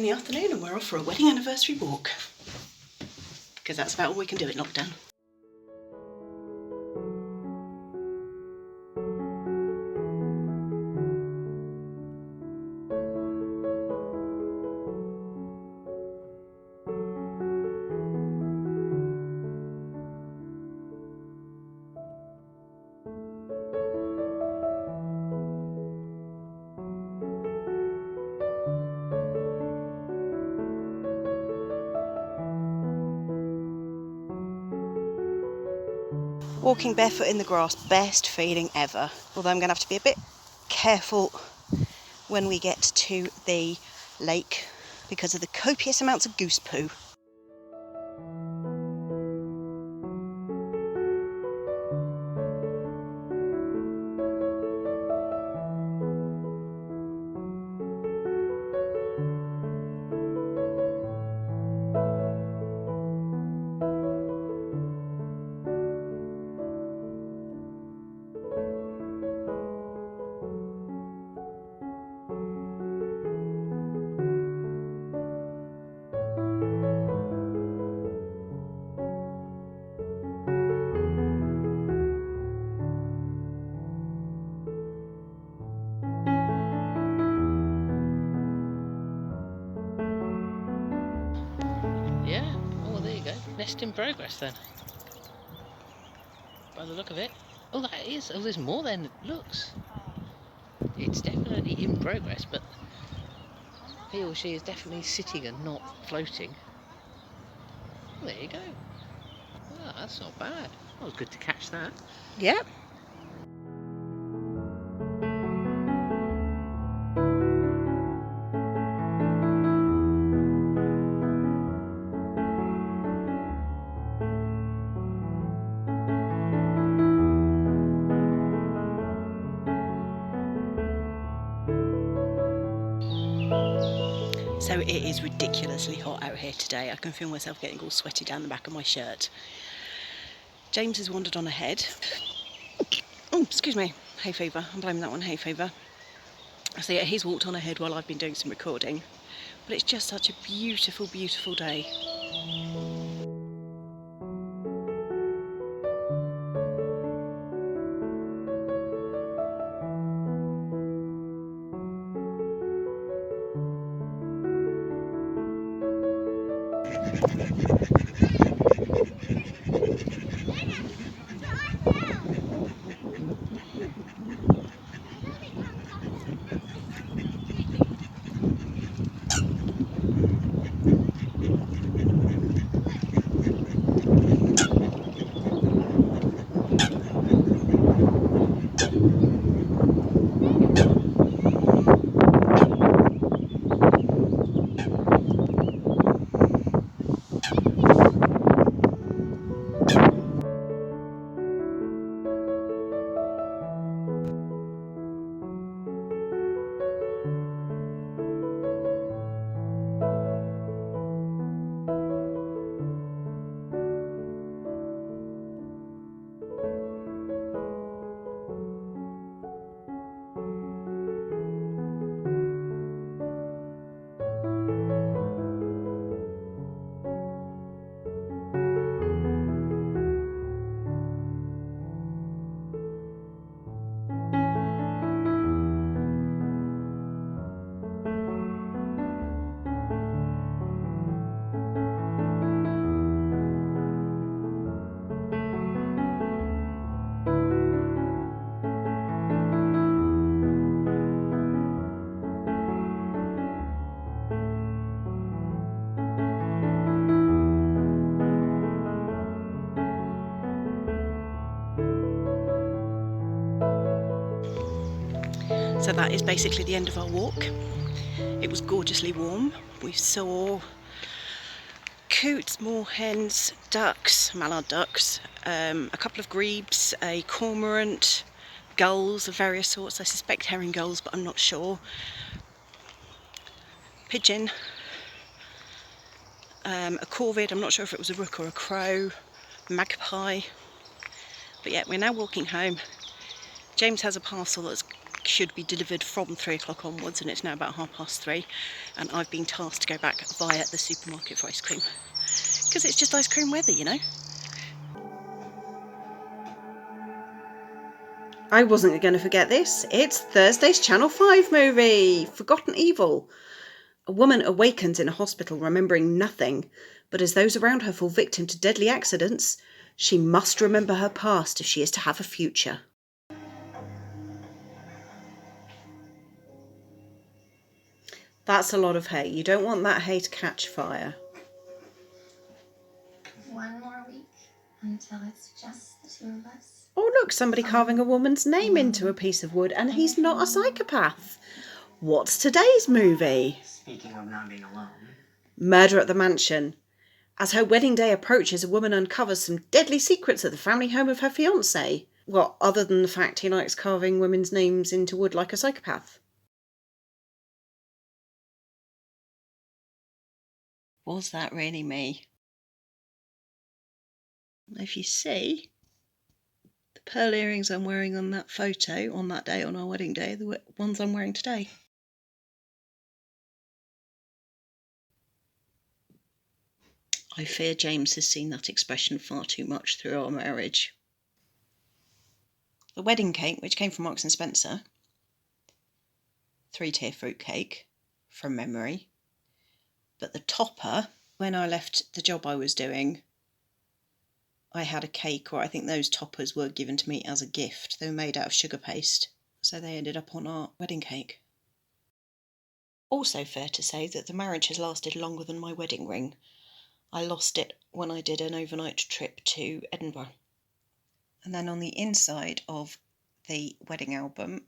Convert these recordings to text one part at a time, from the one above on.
the afternoon and we're off for a wedding anniversary walk. Because that's about all we can do in lockdown. Walking barefoot in the grass, best feeling ever. Although I'm going to have to be a bit careful when we get to the lake because of the copious amounts of goose poo. Yeah, oh, there you go. Nest in progress then. By the look of it. Oh, that is. Oh, there's more than it looks. It's definitely in progress, but he or she is definitely sitting and not floating. Oh, there you go. Oh, that's not bad. That was good to catch that. Yep. So it is ridiculously hot out here today. I can feel myself getting all sweaty down the back of my shirt. James has wandered on ahead. Oh, excuse me, hay fever. I'm blaming that one, hay fever. So yeah, he's walked on ahead while I've been doing some recording. But it's just such a beautiful, beautiful day. So that is basically the end of our walk. It was gorgeously warm. We saw coots, moorhens, ducks, mallard ducks, a couple of grebes, a cormorant, gulls of various sorts. I suspect herring gulls, but I'm not sure. Pigeon, a corvid, I'm not sure if it was a rook or a crow, magpie. But yeah, we're now walking home. James has a parcel that's should be delivered from 3 o'clock onwards, and it's now about 3:30, and I've been tasked to go back via the supermarket for ice cream, because it's just ice cream weather, you know. I wasn't going to forget this. It's Thursday's Channel 5 movie, Forgotten Evil. A woman awakens in a hospital remembering nothing, but as those around her fall victim to deadly accidents, she must remember her past if she is to have a future. That's a lot of hay. You don't want that hay to catch fire. One more week until it's just the two of us. Oh look, somebody carving a woman's name into a piece of wood, and he's not a psychopath. What's today's movie? Speaking of not being alone. Murder at the Mansion. As her wedding day approaches, a woman uncovers some deadly secrets at the family home of her fiancé. Well, other than the fact he likes carving women's names into wood like a psychopath. Was that really me? If you see, the pearl earrings I'm wearing on that photo on that day, on our wedding day, are the ones I'm wearing today. I fear James has seen that expression far too much through our marriage. The wedding cake, which came from Marks and Spencer, 3-tier fruit cake, from memory. But the topper, when I left the job I was doing, I had a cake, or I think those toppers were given to me as a gift. They were made out of sugar paste, so they ended up on our wedding cake. Also fair to say that the marriage has lasted longer than my wedding ring. I lost it when I did an overnight trip to Edinburgh. And then on the inside of the wedding album,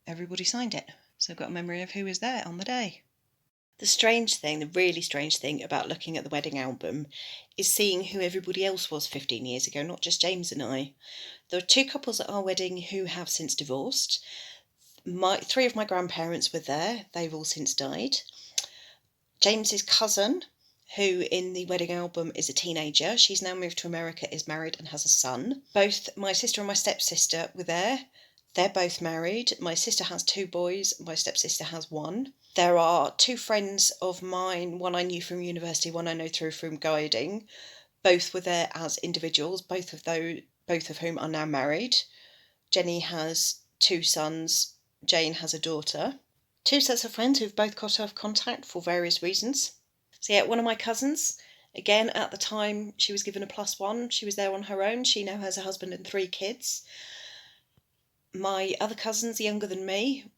everybody signed it. So I've got a memory of who was there on the day. The strange thing, the really strange thing about looking at the wedding album is seeing who everybody else was 15 years ago, not just James and I. There were 2 couples at our wedding who have since divorced. 3 of my grandparents were there. They've all since died. James's cousin, who in the wedding album is a teenager, she's now moved to America, is married and has a son. Both my sister and my stepsister were there. They're both married. My sister has 2 boys, my stepsister has 1. There are 2 friends of mine, one I knew from university, one I know through from guiding. Both were there as individuals, both of whom are now married. Jenny has 2 sons, Jane has a daughter. 2 sets of friends who've both got off contact for various reasons. So yeah, one of my cousins, again, at the time she was given a +1, she was there on her own. She now has a husband and 3 kids. My other cousins, younger than me,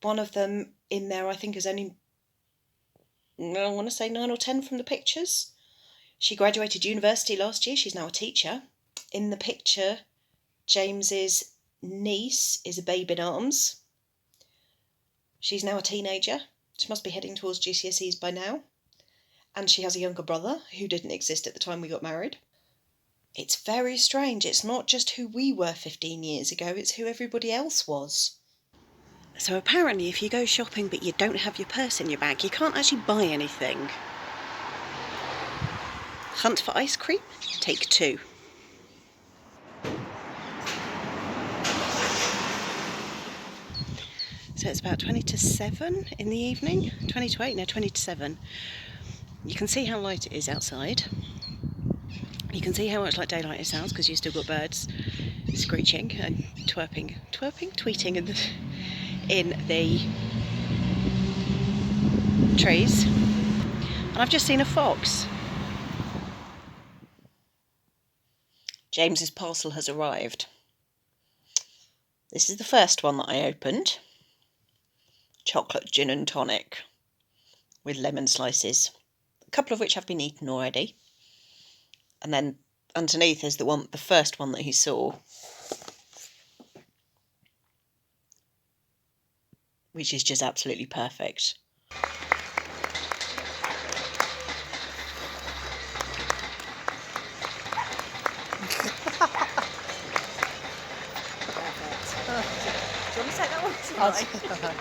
one of them in there I think is only, I want to say 9 or 10 from the pictures. She graduated university last year, she's now a teacher. In the picture, James's niece is a babe in arms. She's now a teenager. She must be heading towards GCSEs by now. And she has a younger brother who didn't exist at the time we got married. It's very strange. It's not just who we were 15 years ago, it's who everybody else was. So apparently if you go shopping but you don't have your purse in your bag, you can't actually buy anything. Hunt for ice cream? Take 2. So it's about 20 to 7 in the evening. 20 to 8? No, 20 to 7. You can see how light it is outside. You can see how much like daylight it sounds because you've still got birds screeching and tweeting in the trees. And I've just seen a fox. James's parcel has arrived. This is the first one that I opened. Chocolate gin and tonic with lemon slices, a couple of which have been eaten already. And then underneath is the first one that he saw, which is just absolutely perfect. Do you want to take that one tonight?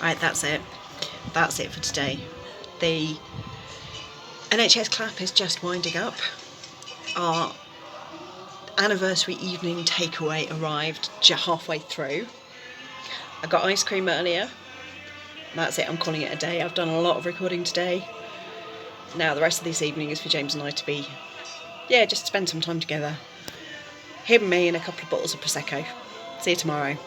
Right, that's it. That's it for today. The NHS Clap is just winding up. Our anniversary evening takeaway arrived halfway through. I got ice cream earlier. That's it, I'm calling it a day. I've done a lot of recording today. Now the rest of this evening is for James and I to be, just spend some time together. Him and me and a couple of bottles of Prosecco. See you tomorrow.